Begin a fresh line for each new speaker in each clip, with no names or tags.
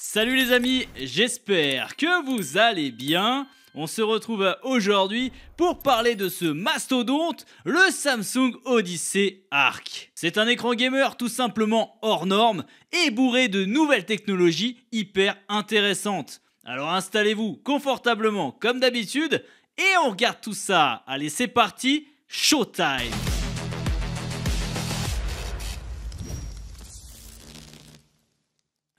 Salut les amis, j'espère que vous allez bien. On se retrouve aujourd'hui pour parler de ce mastodonte, le Samsung Odyssey Arc. C'est un écran gamer tout simplement hors norme et bourré de nouvelles technologies hyper intéressantes. Alors installez-vous confortablement comme d'habitude et on regarde tout ça. Allez, c'est parti, showtime!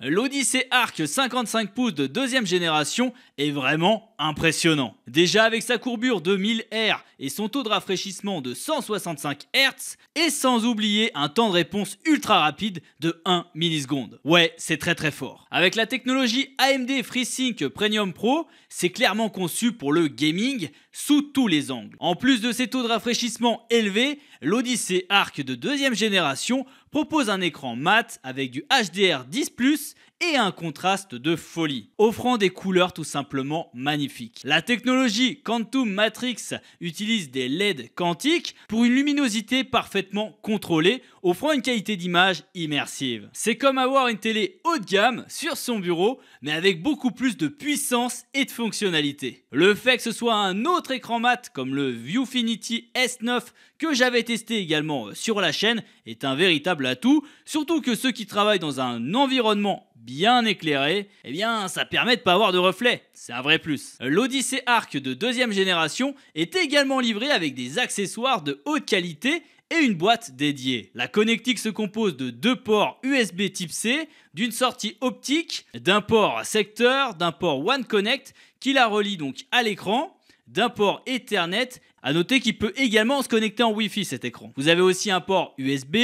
L'Odyssey Arc 55 pouces de deuxième génération est vraiment impressionnant. Déjà avec sa courbure de 1000 Hz et son taux de rafraîchissement de 165 Hz, et sans oublier un temps de réponse ultra rapide de 1 milliseconde. Ouais, c'est très fort. Avec la technologie AMD FreeSync Premium Pro, c'est clairement conçu pour le gaming sous tous les angles. En plus de ses taux de rafraîchissement élevés, l'Odyssey Arc de deuxième génération propose un écran mat avec du HDR10+, et un contraste de folie, offrant des couleurs tout simplement magnifiques. La technologie Quantum Matrix utilise des LED quantiques pour une luminosité parfaitement contrôlée, offrant une qualité d'image immersive. C'est comme avoir une télé haut de gamme sur son bureau, mais avec beaucoup plus de puissance et de fonctionnalité. Le fait que ce soit un autre écran mat comme le Viewfinity S9 que j'avais testé également sur la chaîne est un véritable atout, surtout que ceux qui travaillent dans un environnement bien éclairé, eh bien ça permet de pas avoir de reflets, c'est un vrai plus. L'Odyssey Arc de deuxième génération est également livré avec des accessoires de haute qualité et une boîte dédiée. La connectique se compose de deux ports USB type C, d'une sortie optique, d'un port secteur, d'un port One Connect qui la relie donc à l'écran, d'un port Ethernet. À noter qu'il peut également se connecter en Wi-Fi cet écran. Vous avez aussi un port USB,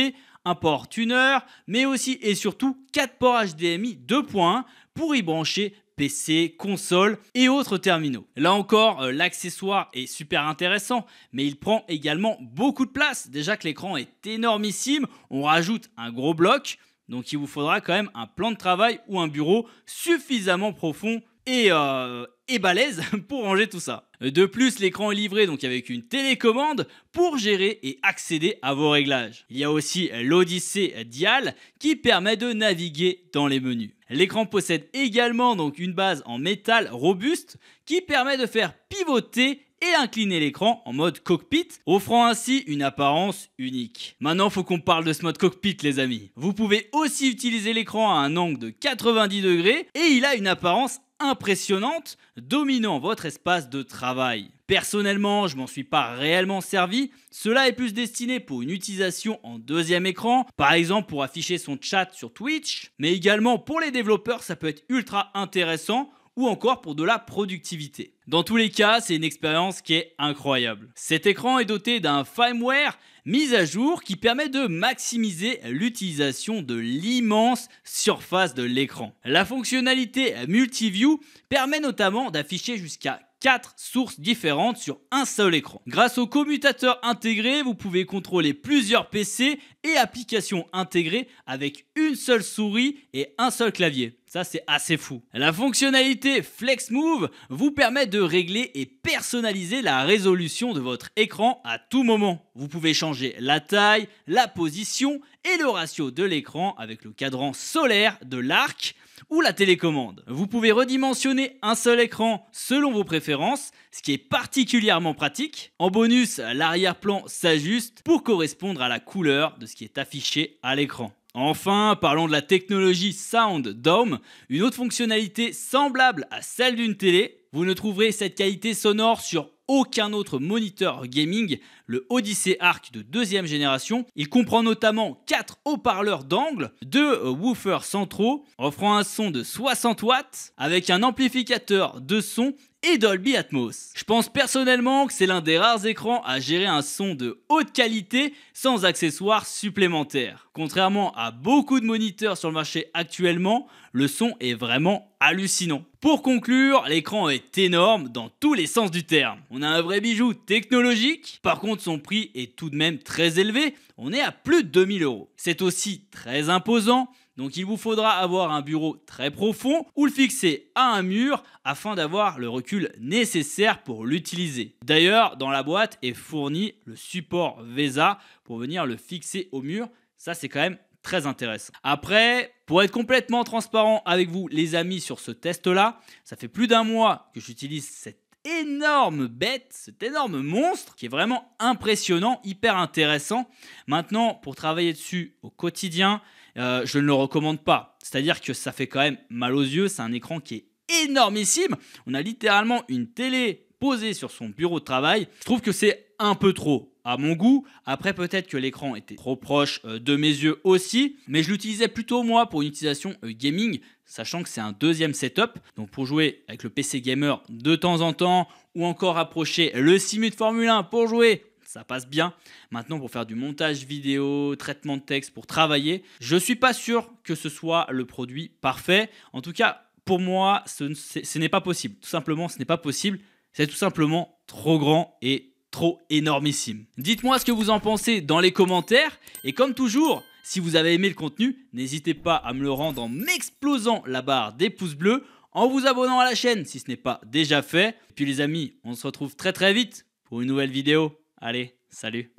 un port tuner, mais aussi et surtout 4 ports HDMI 2.1 pour y brancher PC, console et autres terminaux. Là encore, l'accessoire est super intéressant, mais il prend également beaucoup de place. Déjà que l'écran est énormissime, on rajoute un gros bloc, donc il vous faudra quand même un plan de travail ou un bureau suffisamment profond et balèze pour ranger tout ça. De plus, l'écran est livré donc avec une télécommande pour gérer et accéder à vos réglages. Il y a aussi l'Odyssey Dial qui permet de naviguer dans les menus. L'écran possède également donc une base en métal robuste qui permet de faire pivoter et incliner l'écran en mode cockpit, offrant ainsi une apparence unique. Maintenant, faut qu'on parle de ce mode cockpit, les amis. Vous pouvez aussi utiliser l'écran à un angle de 90 degrés et il a une apparence impressionnante, dominant votre espace de travail. Personnellement, je m'en suis pas réellement servi. Cela est plus destiné pour une utilisation en deuxième écran, par exemple pour afficher son chat sur Twitch, mais également pour les développeurs, ça peut être ultra intéressant, ou encore pour de la productivité. Dans tous les cas, c'est une expérience qui est incroyable. Cet écran est doté d'un firmware mis à jour qui permet de maximiser l'utilisation de l'immense surface de l'écran. La fonctionnalité Multiview permet notamment d'afficher jusqu'à 4 sources différentes sur un seul écran. Grâce au commutateur intégré, vous pouvez contrôler plusieurs PC et applications intégrées avec une seule souris et un seul clavier. Ça, c'est assez fou. La fonctionnalité Flex Move vous permet de régler et personnaliser la résolution de votre écran à tout moment. Vous pouvez changer la taille, la position et le ratio de l'écran avec le cadran solaire de l'arc ou la télécommande. Vous pouvez redimensionner un seul écran selon vos préférences, ce qui est particulièrement pratique. En bonus, l'arrière-plan s'ajuste pour correspondre à la couleur de ce qui est affiché à l'écran. Enfin, parlons de la technologie Sound Dome, une autre fonctionnalité semblable à celle d'une télé. Vous ne trouverez cette qualité sonore sur aucun autre moniteur gaming, le Odyssey Arc de deuxième génération. Il comprend notamment 4 haut-parleurs d'angle, 2 woofers centraux, offrant un son de 60 watts, avec un amplificateur de son et Dolby Atmos. Je pense personnellement que c'est l'un des rares écrans à gérer un son de haute qualité sans accessoires supplémentaires. Contrairement à beaucoup de moniteurs sur le marché actuellement, le son est vraiment hallucinant. Pour conclure, l'écran est énorme dans tous les sens du terme. On a un vrai bijou technologique, par contre son prix est tout de même très élevé, on est à plus de 2000 €. C'est aussi très imposant, donc il vous faudra avoir un bureau très profond ou le fixer à un mur afin d'avoir le recul nécessaire pour l'utiliser. D'ailleurs, dans la boîte est fourni le support VESA pour venir le fixer au mur. Ça, c'est quand même très intéressant. Après, pour être complètement transparent avec vous les amis sur ce test-là, ça fait plus d'un mois que j'utilise cette énorme bête, cet énorme monstre qui est vraiment impressionnant, hyper intéressant. Maintenant, pour travailler dessus au quotidien, je ne le recommande pas. C'est-à-dire que ça fait quand même mal aux yeux, c'est un écran qui est énormissime. On a littéralement une télé posée sur son bureau de travail. Je trouve que c'est un peu trop à mon goût. Après, peut-être que l'écran était trop proche de mes yeux aussi, mais je l'utilisais plutôt moi pour une utilisation gaming, sachant que c'est un deuxième setup. Donc pour jouer avec le PC gamer de temps en temps, ou encore approcher le simu de Formule 1 pour jouer, ça passe bien. Maintenant, pour faire du montage vidéo, traitement de texte, pour travailler, je ne suis pas sûr que ce soit le produit parfait. En tout cas, pour moi, ce n'est pas possible. Tout simplement, ce n'est pas possible. C'est tout simplement trop grand et trop énormissime. Dites-moi ce que vous en pensez dans les commentaires. Et comme toujours, si vous avez aimé le contenu, n'hésitez pas à me le rendre en m'explosant la barre des pouces bleus, en vous abonnant à la chaîne si ce n'est pas déjà fait. Et puis les amis, on se retrouve très vite pour une nouvelle vidéo. Allez, salut!